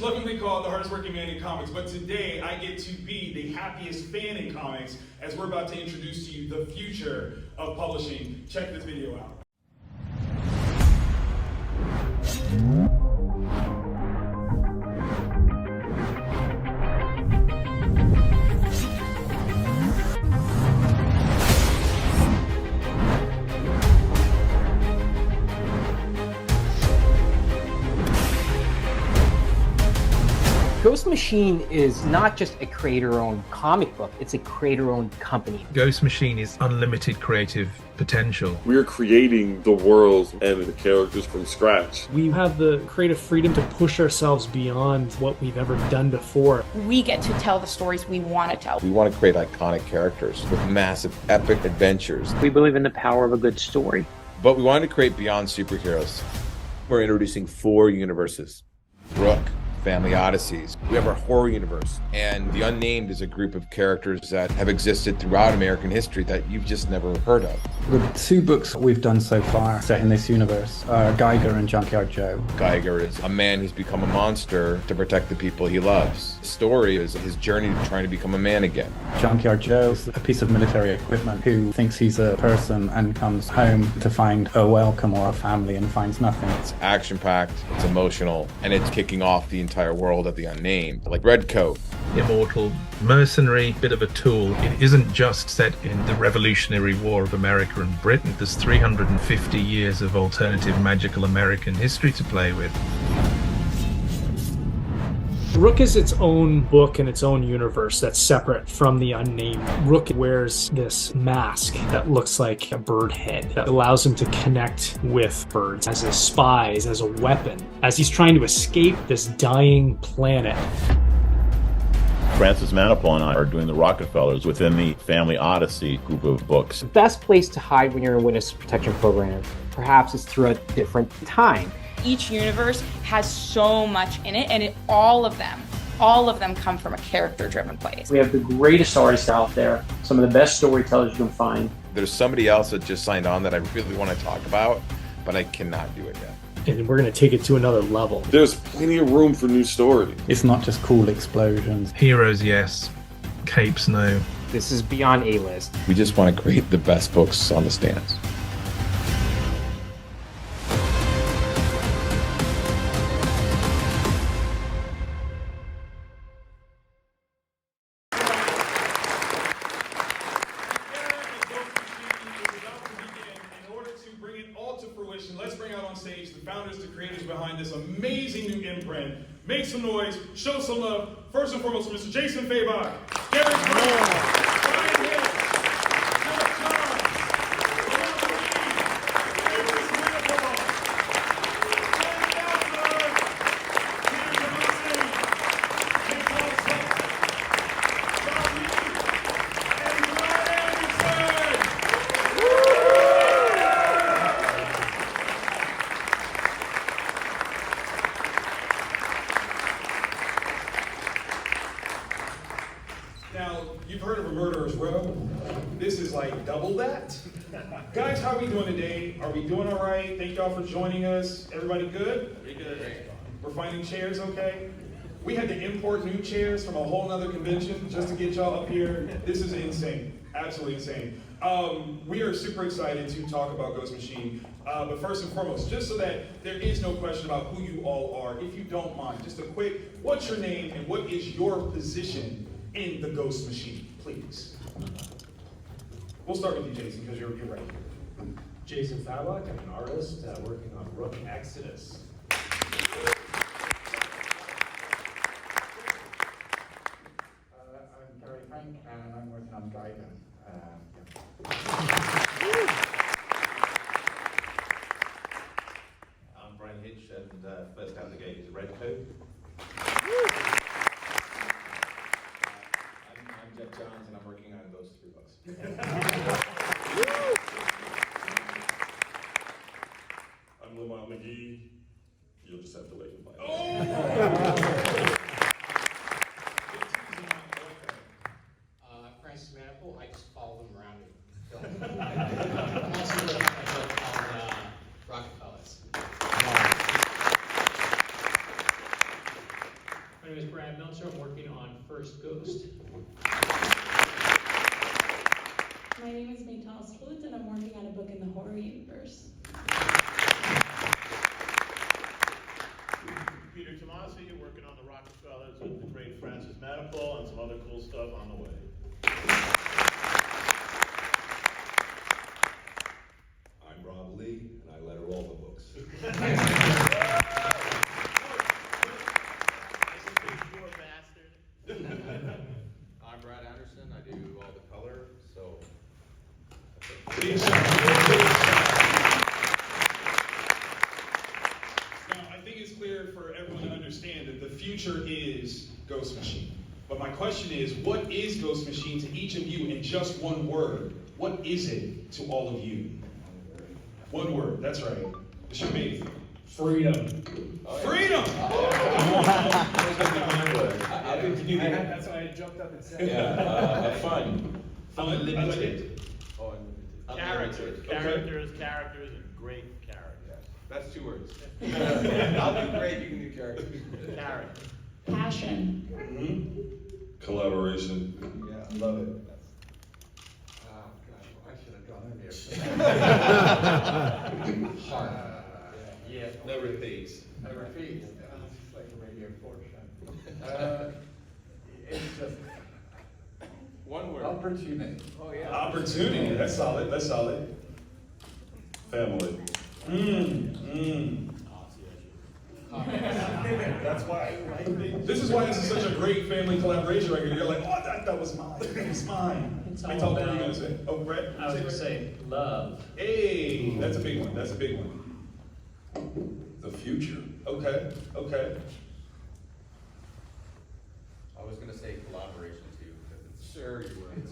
lovingly called the hardest working man in comics, but today I get to be the happiest fan in comics as we're about to introduce to you the future of publishing. Check this video out. Ghost Machine is not just a creator-owned comic book, it's a creator-owned company. Ghost Machine is unlimited creative potential. We're creating the worlds and the characters from scratch. We have the creative freedom to push ourselves beyond what we've ever done before. We get to tell the stories we want to tell. We want to create iconic characters with massive, epic adventures. We believe in the power of a good story. But we wanted to create beyond superheroes. We're introducing 4 universes. Rook, Family Odysseys. We have our horror universe, and The Unnamed is a group of characters that have existed throughout American history that you've just never heard of. The 2 books we've done so far set in this universe are Geiger and Junkyard Joe. Geiger is a man who's become a monster to protect the people he loves. The story is his journey to trying to become a man again. Junkyard Joe is a piece of military equipment who thinks he's a person and comes home to find a welcome or a family and finds nothing. It's action-packed, it's emotional, and it's kicking off the entire world of The Unnamed, like Redcoat. Immortal, mercenary, bit of a tool. It isn't just set in the Revolutionary War of America and Britain. There's 350 years of alternative magical American history to play with. Rook is its own book and its own universe that's separate from The Unnamed. Rook wears this mask that looks like a bird head that allows him to connect with birds as his spies, as a weapon, as he's trying to escape this dying planet. Francis Manapul and I are doing the Rockefellers within the Family Odyssey group of books. The best place to hide when you're in a witness protection program, perhaps, is through a different time. Each universe has so much in it, and all of them come from a character-driven place. We have the greatest artists out there, some of the best storytellers you can find. There's somebody else that just signed on that I really want to talk about, but I cannot do it yet. And we're going to take it to another level. There's plenty of room for new stories. It's not just cool explosions. Heroes, yes. Capes, no. This is beyond A-list. We just want to create the best books on the stands. Let's bring out on stage the founders, the creators behind this amazing new imprint. Make some noise, show some love. First and foremost, Mr. Jason Fabok, Bryan Hitch, Geoff Johns, Lamont Magee, Manapul, Tomasi, Now, you've heard of a murderer's row. This is like double that. Guys, how are we doing today? Are we doing all right? Thank y'all for joining us. Everybody good? Pretty good. We're finding chairs okay? We had to import new chairs from a whole nother convention just to get y'all up here. This is insane, absolutely insane. We are super excited to talk about Ghost Machine. But first and foremost, just so that there is no question about who you all are, if you don't mind, just a quick, what's your name and what is your position in the Ghost Machine, please? We'll start with you, Jason, because you're right here. Jason Fabok, I'm an artist working on Rook Exodus. I'm Gary Frank, and I'm working on Geiger. I'm Bryan Hitch, and first out the gate is Redcoat. I'm Geoff Johns, and I'm working on those 3 books. I'm Lamont Magee. You'll just have to wait and find out. I'm Francis Manapul. I just follow them around and film. I'm also working on a book called Rockefellers. first. My name is Maytal Zchu, and I'm working on a book in the horror universe. Peter Tomasi, you're working on the Rockefellers with the great Manapul and some other cool stuff on the way. I'm Rob Lee, and I letter all the books. I'm Brad Anderson. I do all the color, so. Now, I think it's clear for everyone to understand that the future is Ghost Machine. But my question is, what is Ghost Machine to each of you in just one word? What is it to all of you? One word, that's right. Mr. Maeve. Freedom. Freedom! That's why I jumped up and said. Fun. Unlimited. Characters, and great characters. That's 2 words. I'll do great, you can do characters. Characters. Passion. Collaboration. Yeah, love it. Oh, gosh, I should have gone in here. Yeah. No repeats. Never repeat. It's like a radio Porsche. It's just 1 word. opportunity. Oh, yeah. Opportunity, that's solid, that's solid. Family. That's why I like it. This is why this is such a great family collaboration right here. You're like, oh, that was mine. That was mine. It's I all told you about- what you were gonna say. Oh, Brett? I was going to say love. Hey, that's a big one. That's a big one. The future. Okay, okay. I was gonna say collaboration too, because it's sure you would.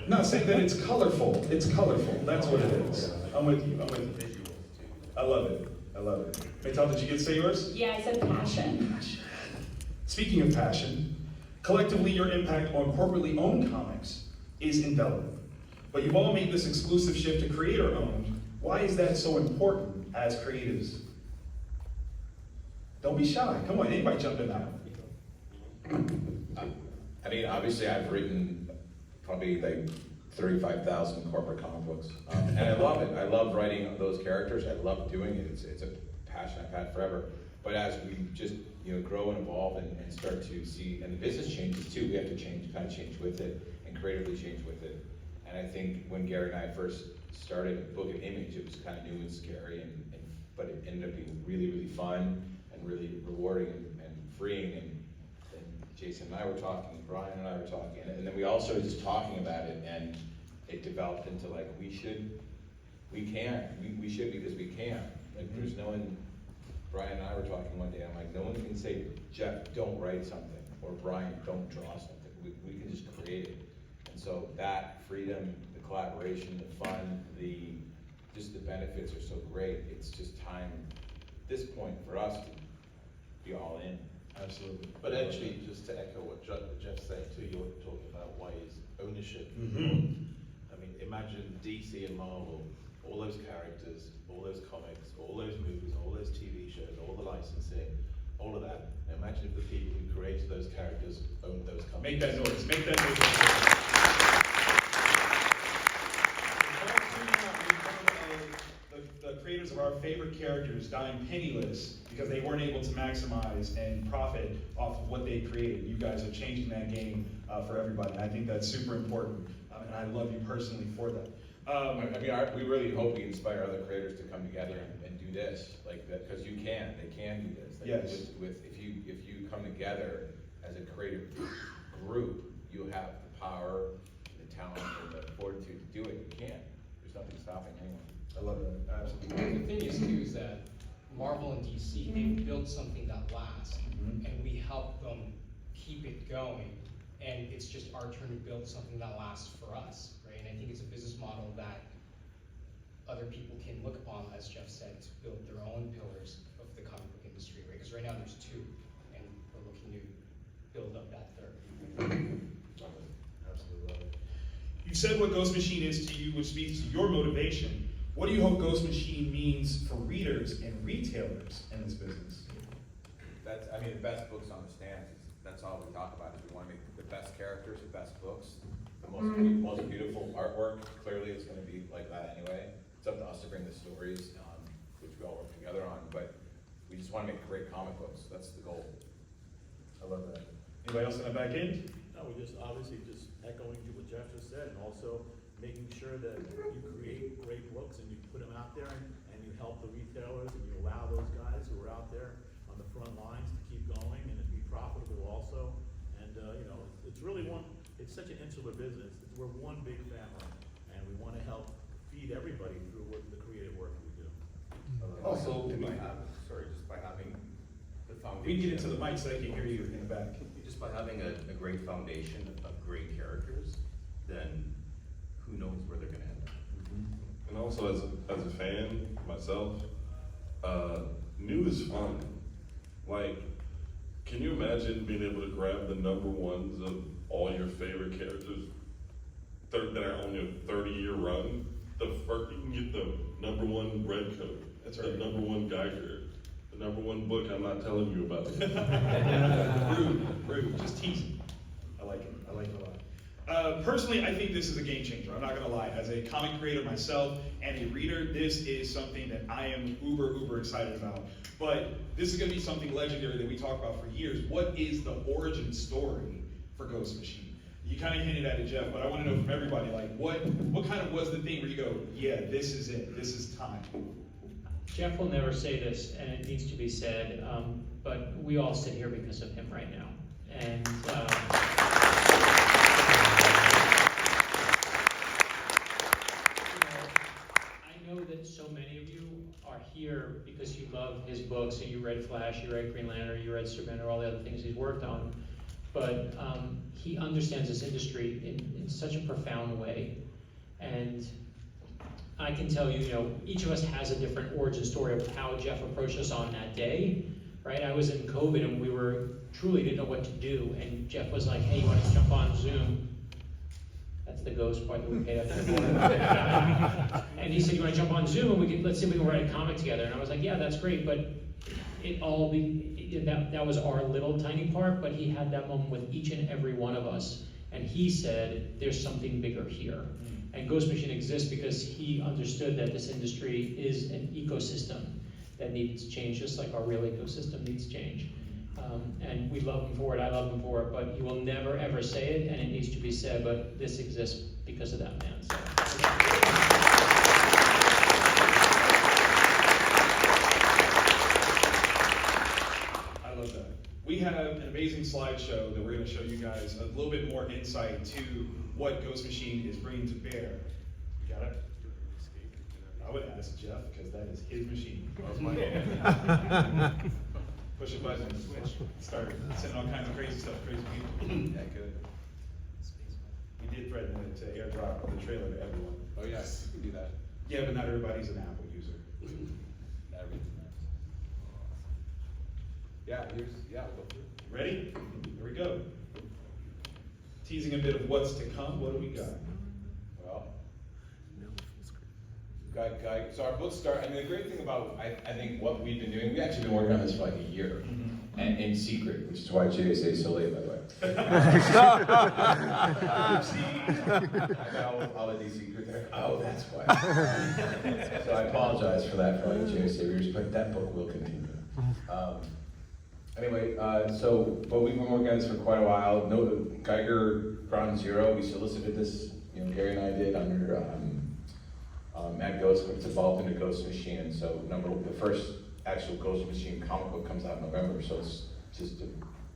No, say that it's colorful. It's colorful. That's what it is. I'm with you. I'm with you. I love it. I love it. Maytal, did you get to say yours? Yeah, I said passion. Speaking of passion, collectively your impact on corporately owned comics is indelible. But you've all made this exclusive shift to creator-owned. Why is that so important as creatives? Don't be shy. Come on, anybody jump in now. I mean, obviously, I've written probably like 35,000 corporate comic books, and I love it. I love writing those characters. I love doing it. It's a passion I've had forever. But as we just grow and evolve and start to see, and the business changes too, we have to change with it, and creatively change with it. And I think when Gary and I first started a book and image, it was kind of new and scary, but it ended up being really, really fun and really rewarding and freeing. And Jason and I were talking, Bryan and I were talking, and then we all started just talking about it, and it developed into like, we should because we can. Like, there's no one, Bryan and I were talking one day, I'm like, no one can say, Geoff, don't write something, or Bryan, don't draw something. We can just create it. And so that freedom, the collaboration, the fun, just the benefits are so great. It's just time, at this point, for us to be all in. Absolutely. But actually, just to echo what Geoff said too, you were talking about why is ownership. I mean, imagine DC and Marvel, all those characters, all those comics, all those movies, all those TV shows, all the licensing, all of that. Imagine if the people who created those characters owned those companies. Make that noise. Make that noise. The creators of our favorite characters dying penniless because they weren't able to maximize and profit off of what they created. You guys are changing that game for everybody, and I think that's super important, and I love you personally for that. We really hope we inspire other creators to come together and do this, like that, because they can do this. Like, yes. If you come together as a creative group, you have the power, the talent, and the fortitude to do it. You can. There's nothing stopping anyone. I love that. Absolutely. The thing is too is that Marvel and DC, they've built something that lasts, and we help them keep it going. And it's just our turn to build something that lasts for us, right? And I think it's a business model that other people can look upon, as Geoff said, to build their own pillars of the comic book industry, right? Because right now there's 2, and we're looking to build up that third. Absolutely. You said what Ghost Machine is to you, which speaks to your motivation. What do you hope Ghost Machine means for readers and retailers in this business? That's, I mean, the best books on the stands, that's all we talk about, is we want to make the best characters, the best books, the most beautiful artwork. Clearly it's going to be like that anyway. It's up to us to bring the stories, which we all work together on, but we just want to make great comic books. That's the goal. I love that. Anybody else in the back end? No, we're just obviously just echoing what Geoff just said, and also making sure that you create great books and you put them out there, and you help the retailers, and you allow those guys who are out there on the front lines to keep going and to be profitable also. And you know, it's really it's such an insular business. We're one big family, and we want to help feed everybody through the creative work we do. Also, just by having the foundation. We can get into the mic so they can hear you in the back. Just by having a great foundation of great characters, then who knows where they're going to end up. And also, as a fan myself, new is fun. Like, can you imagine being able to grab the number ones of all your favorite characters that are on your 30-year run? You can get the number one Redcoat, that's right. The number one Geiger, the number one book I'm not telling you about. Rude, just teasing. I like it a lot. Personally, I think this is a game changer. I'm not gonna lie. As a comic creator myself and a reader, this is something that I am uber excited about. But this is gonna be something legendary that we talk about for years. What is the origin story for Ghost Machine? You kind of hinted at it, Geoff, but I want to know from everybody, like, what kind of was the thing where you go, yeah, this is it, this is time? Geoff will never say this, and it needs to be said, but we all sit here because of him right now. And I know that so many of you are here because you love his books, and you read Flash, you read Green Lantern, you read Superman, or all the other things he's worked on. But he understands this industry in such a profound way. And I can tell you, you know, each of us has a different origin story of how Geoff approached us on that day, right? I was in COVID and we truly didn't know what to do. And Geoff was like, hey, you want to jump on Zoom? That's the ghost part that we paid extra for. And he said, you want to jump on Zoom and let's see if we can write a comic together. And I was like, yeah, that's great, but that was our little tiny part, but he had that moment with each and every one of us. And he said, there's something bigger here. And Ghost Machine exists because he understood that this industry is an ecosystem that needs change, just like our real ecosystem needs change. And we love him for it, I love him for it, but he will never ever say it, and it needs to be said, but this exists because of that man. So. We have an amazing slideshow that we're going to show you guys a little bit more insight to what Ghost Machine is bringing to bear. You got it? I would ask Geoff because that is his machine. Push a button, switch, start sending all kinds of crazy stuff, crazy people. Yeah, good. We did threaten to airdrop the trailer to everyone. Oh yes, you can do that. Yeah, but not everybody's an Apple user. Yeah, we'll go through. Ready? Here we go. Teasing a bit of what's to come. What do we got? Well, Geiger. So our books start. I mean, the great thing about I think what we've been doing. We actually been working on this for like a year, and in secret, which is why JSA is so late, by the way. I got all of these secret there. Oh, that's why. So I apologize for that for like JSA readers, but that book will continue. Anyway, but we've been working on this for quite a while. Geiger Ground Zero, we solicited this, you know, Gary and I did under Mad Ghost, but it's evolved into Ghost Machine. And so the first actual Ghost Machine comic book comes out in November, so it's just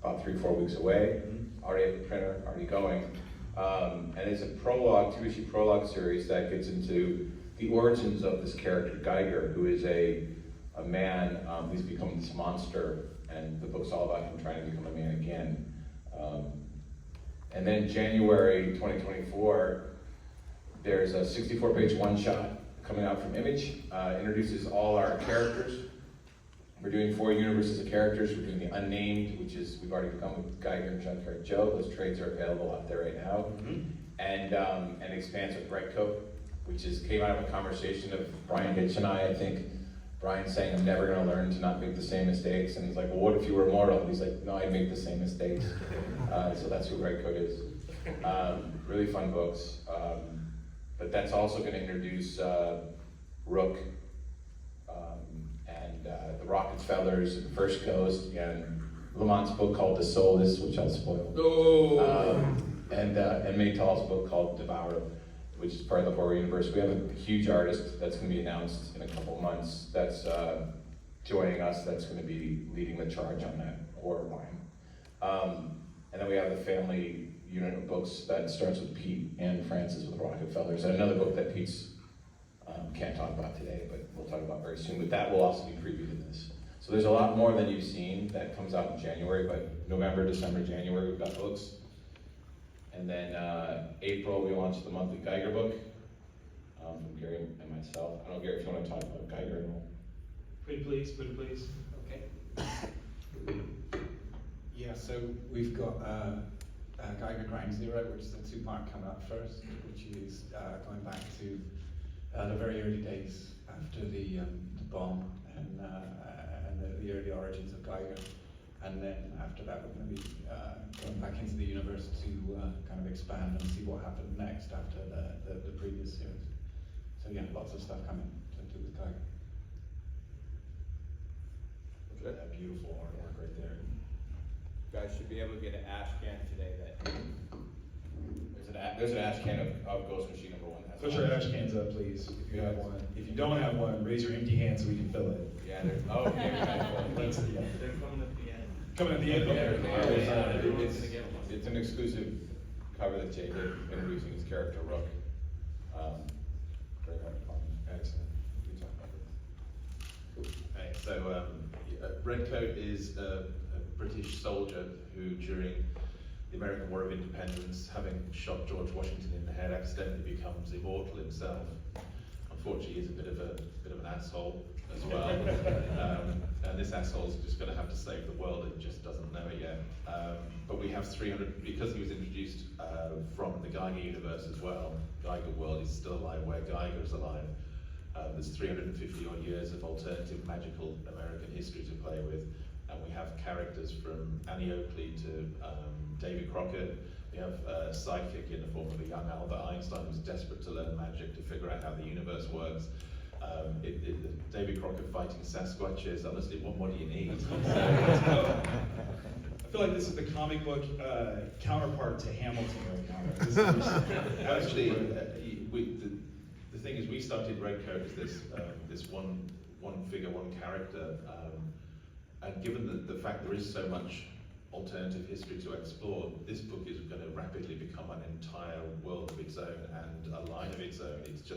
about 3-4 weeks away. Already at the printer, already going. And it's a prologue, 2-issue prologue series that gets into the origins of this character, Geiger, who is a man who's become this monster. And the book's all about him trying to become a man again. And then January 2024, there's a 64-page one-shot coming out from Image. Introduces all our characters. We're doing 4 universes of characters. We're doing the Unnamed, which is, we've already begun with Geiger and Junkyard Joe. Those trades are available out there right now. And expands with Redcoat, which came out of a conversation of Bryan Hitch and I think. Bryan's saying, I'm never gonna learn to not make the same mistakes. And he's like, well, what if you were immortal? And he's like, no, I'd make the same mistakes. So that's who Red Coat is. Really fun books. But that's also gonna introduce Rook, and the Rockefellers, and First Coast, and Lamont's book called The Soulless, which I'll spoil. And Maytal's book called Devour, which is part of the horror universe. We have a huge artist that's going to be announced in a couple months that's joining us, that's going to be leading the charge on that horror line. And then we have the family unit of books that starts with Pete and Francis with Rockefellers, and another book that Pete's can't talk about today, but we'll talk about very soon. But that will also be previewed in this. So there's a lot more than you've seen that comes out in January, but November, December, January, we've got books. And then April, we launched the monthly Geiger book from Gary and myself. I don't know, Gary, if you want to talk about Geiger at all. Pretty please. Okay. Yeah, so we've got Geiger Crime Zero, which is a two-part coming up first, which is going back to the very early days after the bomb and the early origins of Geiger. And then after that, we're going to be going back into the universe to kind of expand and see what happened next after the previous series. So yeah, lots of stuff coming to do with Geiger. Look at that beautiful artwork right there. You guys should be able to get an ash can today that There's an ash can of Ghost Machine #1. Put your ash cans up, please, if you have one. If you don't have one, raise your empty hand so we can fill it. Yeah, there's, oh, okay, we got one. Let's see. They're coming at the end. Coming at the end? Okay. It's an exclusive cover that Jay did, introducing his character Rook. Very hard to find. Excellent. Good job. Hey, so Red Coat is a British soldier who, during the American War of Independence, having shot George Washington in the head, accidentally becomes immortal himself. Unfortunately, he's a bit of an asshole as well, and this asshole's just going to have to save the world. And just doesn't know it yet. But we have 300 because he was introduced from the Geiger universe as well. Geiger world is still alive where Geiger is alive. There's 350 odd years of alternative magical American history to play with, and we have characters from Annie Oakley to David Crockett. We have a sidekick in the form of a young Albert Einstein who's desperate to learn magic to figure out how the universe works. David Crockett fighting Sasquatches, honestly, what more do you need? I feel like this is the comic book counterpart to Hamilton right now. Actually, the thing is, we started Red Coat as this one figure, one character, and given the fact there is so much alternative history to explore, this book is going to rapidly become an entire world of its own and a line of its own. It's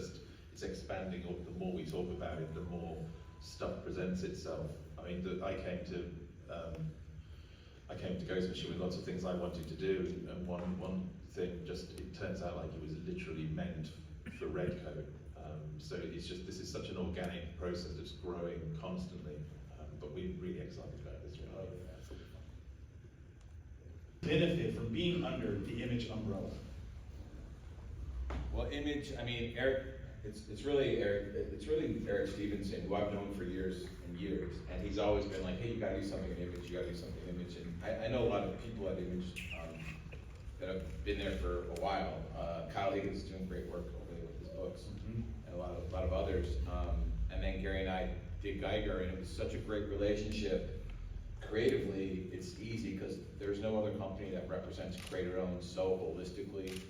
expanding. The more we talk about it, the more stuff presents itself. I mean, I came to Ghost Machine with lots of things I wanted to do, and one thing it turns out like it was literally meant for Red Coat. So this is such an organic process that's growing constantly. But we're really excited about this one. Benefit from being under the Image umbrella. Well, Image, I mean, Eric, it's really Eric Stevenson, who I've known for years and years, and he's always been like, hey, you gotta do something in Image, you gotta do something in Image, and I know a lot of people at Image that have been there for a while. Kyle Higgins is doing great work over there with his books, and a lot of others, and then Gary and I did Geiger, and it was such a great relationship. Creatively, it's easy because there's no other company that represents creator-owned so holistically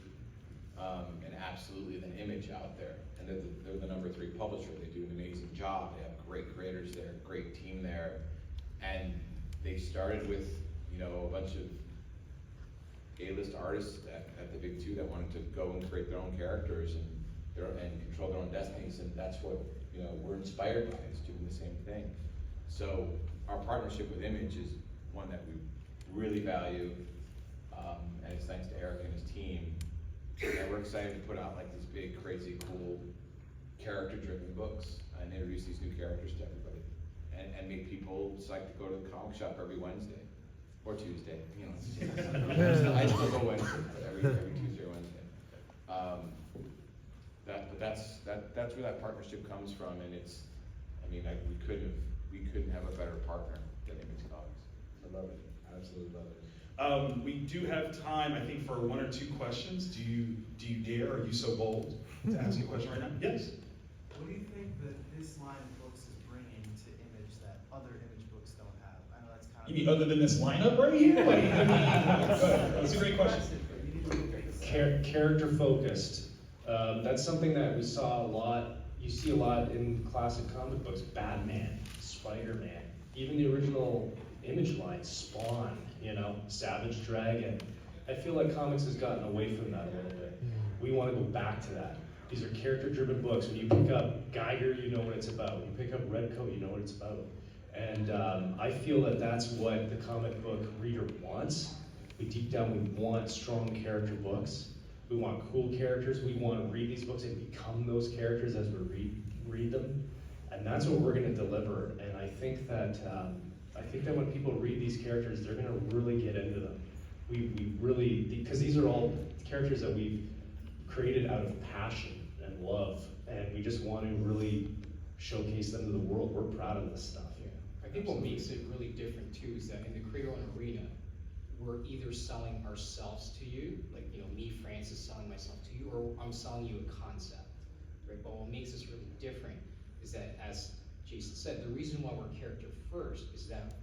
and absolutely than Image out there. And they're the #3 publisher. They do an amazing job. They have great creators there, great team there, and they started with a bunch of A-list artists at the big two that wanted to go and create their own characters and control their own destinies, and that's what we're inspired by, is doing the same thing. So our partnership with Image is one that we really value, and it's thanks to Eric and his team. And we're excited to put out like these big, crazy, cool, character-driven books and introduce these new characters to everybody, and make people psyched to go to the comic shop every Wednesday or Tuesday. I still go Wednesday, but every Tuesday or Wednesday. That's where that partnership comes from, and I mean, we couldn't have a better partner than Image Comics. I love it. Absolutely love it. We do have time, I think, for one or two questions. Do you dare? Are you so bold to ask a question right now? Yes. What do you think that this line of books is bringing to Image that other Image books don't have? I know that's kind of. You mean other than this lineup right here? Like, I mean, that's a great question. Character focused. That's something that we saw a lot. You see a lot in classic comic books. Batman, Spider-Man, even the original Image line, Spawn. Savage Dragon. I feel like comics has gotten away from that a little bit. We want to go back to that. These are character-driven books. When you pick up Geiger, you know what it's about. When you pick up Redcoat, you know what it's about. And I feel that that's what the comic book reader wants. Deep down, we want strong character books. We want cool characters. We want to read these books and become those characters as we read them. And that's what we're going to deliver. And I think that when people read these characters, they're going to really get into them. We really, because these are all characters that we've created out of passion and love, and we just want to really showcase them to the world. We're proud of this stuff. Yeah. I think what makes it really different too is that in the creator-owned arena, we're either selling ourselves to you, like me, Francis, selling myself to you, or I'm selling you a concept, right? But what makes us really different is that, as Jason said, the reason why we're character first is that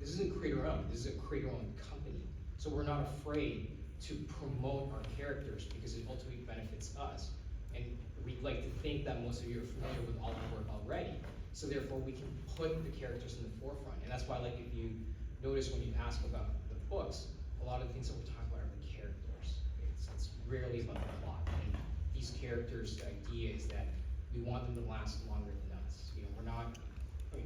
this isn't creator-owned, this is a creator-owned company. So we're not afraid to promote our characters because it ultimately benefits us. And we'd like to think that most of you are familiar with all our work already. So therefore we can put the characters in the forefront. And that's why, like, if you notice when you ask about the books, a lot of the things that we're talking about are the characters. It's rarely about the plot. And these characters, the idea is that we want them to last longer than us.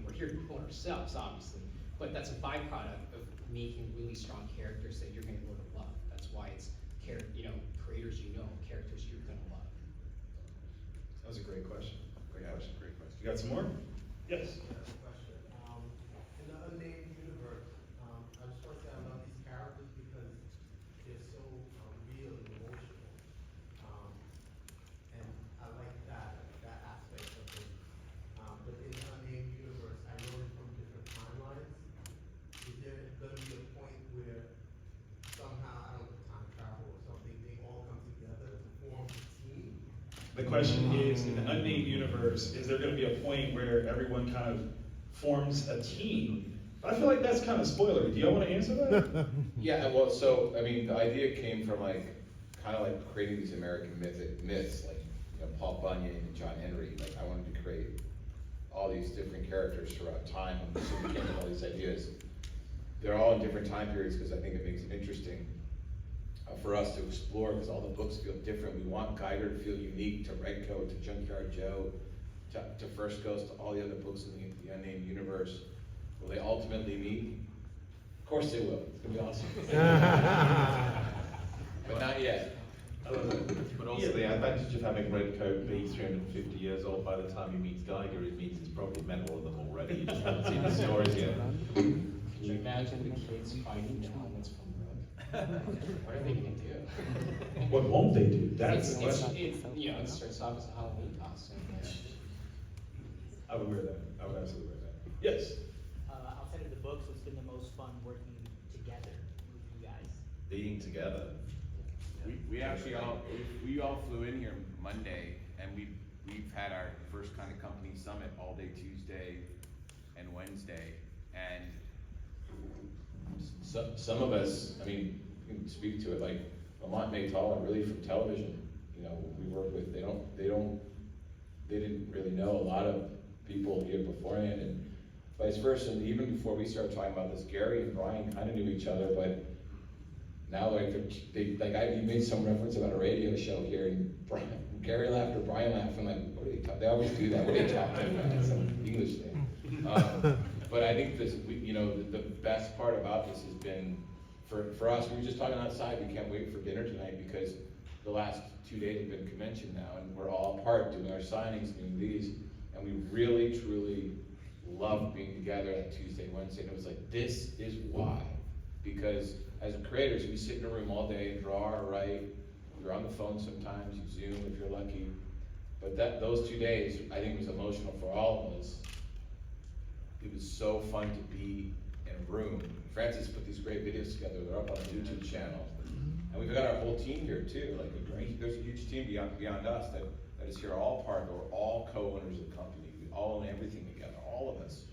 We're here to promote ourselves, obviously, but that's a byproduct of making really strong characters that you're going to go to love. That's why it's creators characters you're going to love. That was a great question. Great question. You got some more? Yes. Question. In the unnamed universe, I just want to say I love these characters because they're so real and emotional, and I like that aspect of it. But in the unnamed universe, I know it's from different timelines. Is there going to be a point where somehow, I don't know, time travel or something, they all come together to form a team? The question is, in the unnamed universe, is there going to be a point where everyone kind of forms a team? I feel like that's kind of spoilery. Do y'all want to answer that? Yeah, well, so, I mean, the idea came from kind of creating these American myths, like, Paul Bunyan and John Henry. Like, I wanted to create all these different characters throughout time, and so we came with all these ideas. They're all in different time periods because I think it makes it interesting for us to explore, because all the books feel different. We want Geiger to feel unique to Redcoat, to Junkyard Joe, to First Ghost, to all the other books in the unnamed universe. Will they ultimately meet? Of course they will. It's gonna be awesome. But not yet. But also the advantage of having Redcoat be 350 years old by the time he meets Geiger, it means he's probably met all of them already. You just haven't seen the stories yet. Can you imagine the kids finding the helmets from Rook? What are they going to do? What won't they do? That's the question. It starts off as a Halloween costume. I would wear that. I would absolutely wear that. Yes. Outside of the books, what's been the most fun working together with you guys? Being together. We actually all flew in here Monday, and we've had our first kind of company summit all day Tuesday and Wednesday, and some of us, I mean, you can speak to it, like Lamont Magee are really from television. We work with, they didn't really know a lot of people here beforehand, and vice versa. And even before we started talking about this, Gary and Bryan kind of knew each other, but now you made some reference about a radio show here, and Gary laughed or Bryan laughed. I'm like, what are they talking? They always do that. What are they talking about? It's an English thing. But I think this, the best part about this has been for us. We were just talking outside. We can't wait for dinner tonight because the last 2 days have been convention now, and we're all apart doing our signings, doing these, and we really, truly love being together on Tuesday, Wednesday. And it was like, this is why, because as creators, we sit in a room all day and draw or write. You're on the phone sometimes, you Zoom if you're lucky. But those 2 days, I think was emotional for all of us. It was so fun to be in a room. Francis put these great videos together. They're up on the YouTube channel. And we've got our whole team here too. Like there's a huge team beyond us that is here, all part, we're all co-owners of the company. We all own everything together, all of us.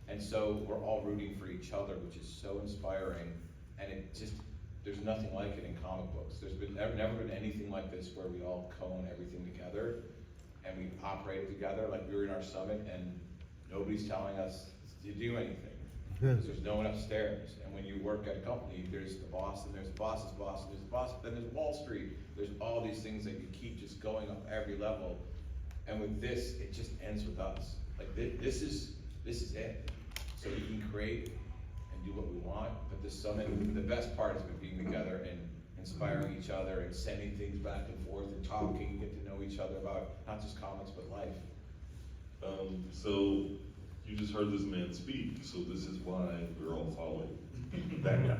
And so we're all rooting for each other, which is so inspiring. And it just, there's nothing like it in comic books. There's never been anything like this where we all co-own everything together and we operate together. Like we were in our summit and nobody's telling us to do anything. Because there's no one upstairs. And when you work at a company, there's the boss, and there's the boss's boss, and there's the boss, then there's Wall Street. There's all these things that you keep just going up every level. And with this, it just ends with us. Like this is it. So we can create and do what we want. But the summit, the best part has been being together and inspiring each other and sending things back and forth and talking, get to know each other about not just comics, but life. So you just heard this man speak, so this is why we're all following that guy.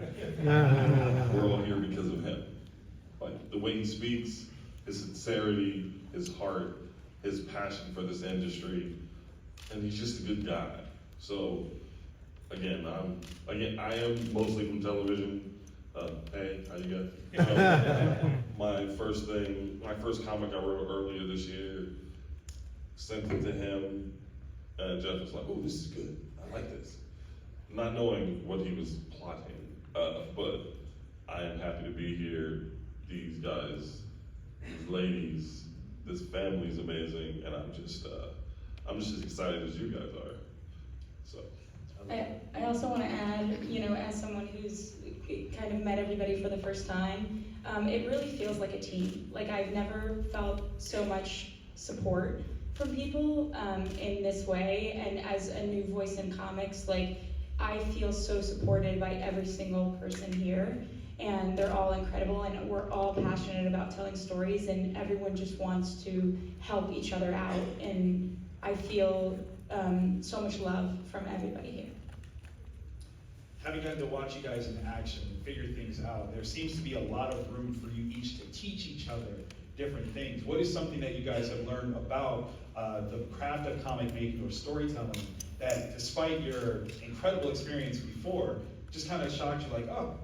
We're all here because of him. Like the way he speaks, his sincerity, his heart, his passion for this industry, and he's just a good guy. So again, I am mostly from television. Hey, how you guys? My first comic I wrote earlier this year, sent it to him. Geoff was like, "Oh, this is good. I like this," not knowing what he was plotting. But I am happy to be here. These guys, these ladies, this family's amazing, and I'm just as excited as you guys are. So. I also want to add, as someone who's kind of met everybody for the first time, it really feels like a team. Like I've never felt so much support from people in this way, and as a new voice in comics, like I feel so supported by every single person here, and they're all incredible, and we're all passionate about telling stories, and everyone just wants to help each other out, and I feel so much love from everybody here. Having gotten to watch you guys in action, figure things out, there seems to be a lot of room for you each to teach each other different things. What is something that you guys have learned about the craft of comic making or storytelling that, despite your incredible experience before, just kind of shocked you, like, oh,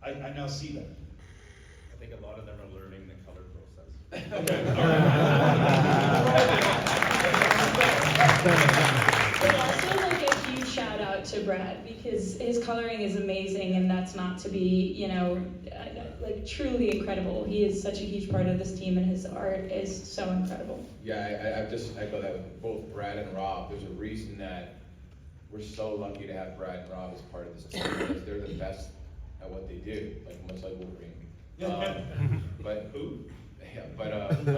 I now see that? I think a lot of them are learning the color process. But also, like, a huge shout out to Brad, because his coloring is amazing, and that's not to be, like truly incredible. He is such a huge part of this team, and his art is so incredible. Yeah, I just echo that with both Brad and Rob. There's a reason that we're so lucky to have Brad and Rob as part of this team, because they're the best at what they do, like much like Wolverine. But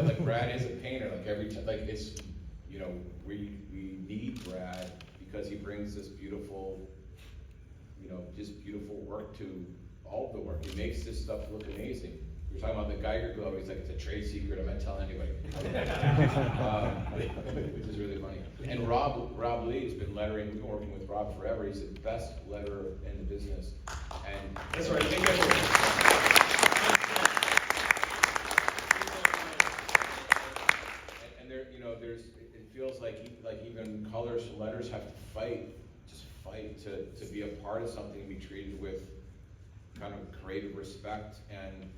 like Brad is a painter. Like every time, like it's, we need Brad because he brings this beautiful, just beautiful work to all of the work. He makes this stuff look amazing. We were talking about the Geiger glove. He's like, it's a trade secret. I'm not telling anybody. Which is really funny. And Rob Lee has been lettering. We've been working with Rob forever. He's the best letterer in the business. And that's right. And there, it feels like even colors and letters have to fight to be a part of something and be treated with kind of creative respect and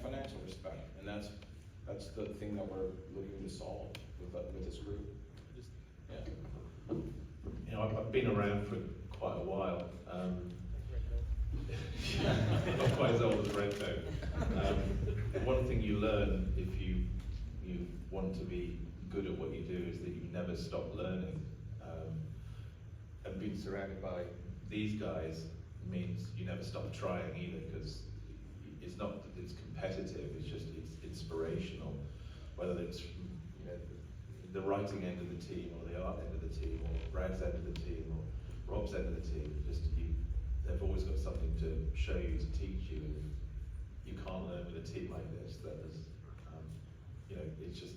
financial respect, and that's the thing that we're looking to solve with this group. I've been around for quite a while. Not quite as old as Red Coat. One thing you learn if you want to be good at what you do is that you never stop learning. And being surrounded by these guys means you never stop trying either, because it's not that it's competitive, it's inspirational. Whether it's the writing end of the team, or the art end of the team, or Brad's end of the team, or Rob's end of the team, they've always got something to show you, to teach you, and you can't learn with a team like this. That is,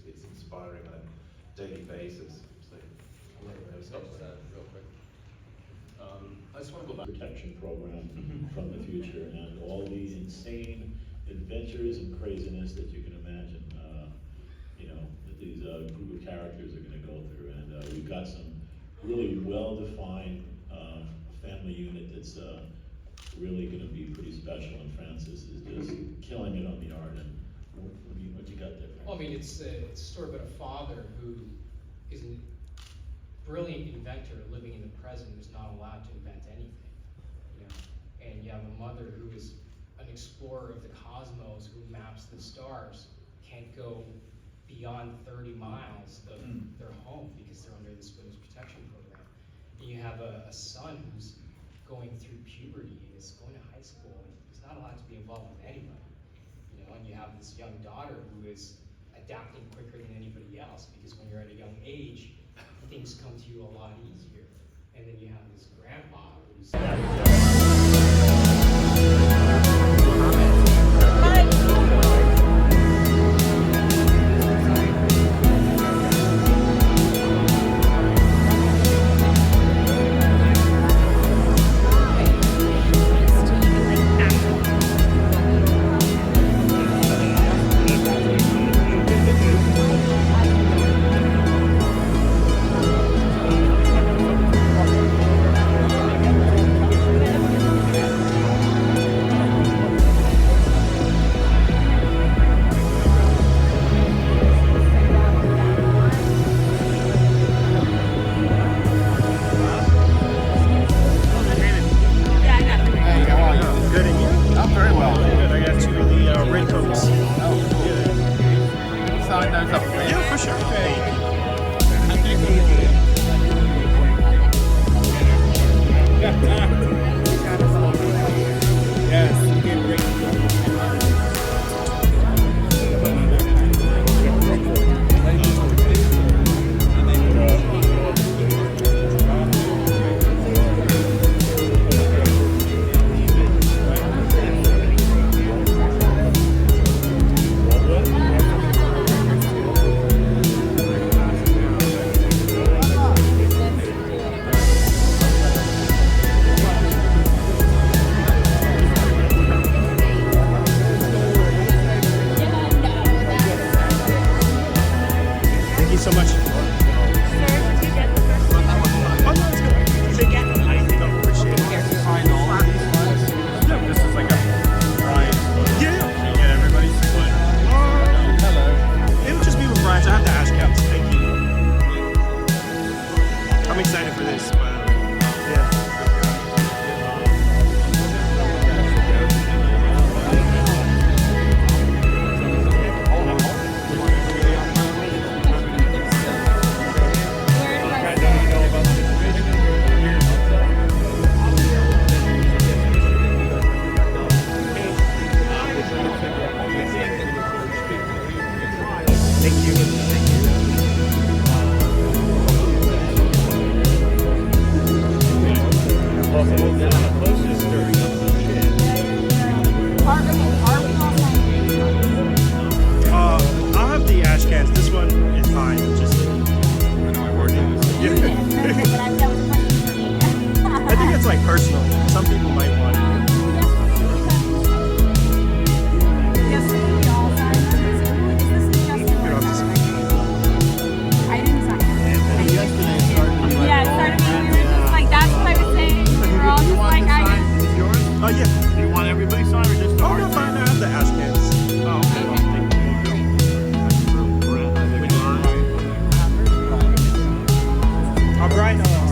it's inspiring on a daily basis. So I'm not going to stop with that real quick. I just want to go back to the protection program from the future and all the insane adventures and craziness that you can imagine. these group of characters are going to go through, and we've got some really well-defined family unit that's really going to be pretty special, and Francis is just killing it on the art. And what you got there? Well, I mean, it's a story about a father who is a brilliant inventor living in the present who's not allowed to invent anything, you know. And you have a mother who is an explorer of the cosmos who maps the stars, can't go beyond 30 miles of their home because they're under this witness protection program. And you have a son who's going through puberty and is going to high school and he's not allowed to be involved with anybody. You know, and you have this young daughter who is adapting quicker than anybody else because when you're at a young age, things come to you a lot easier. And then you have this grandpa who's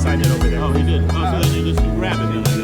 signed it over there. Oh, he did. Oh, so then you just grab it.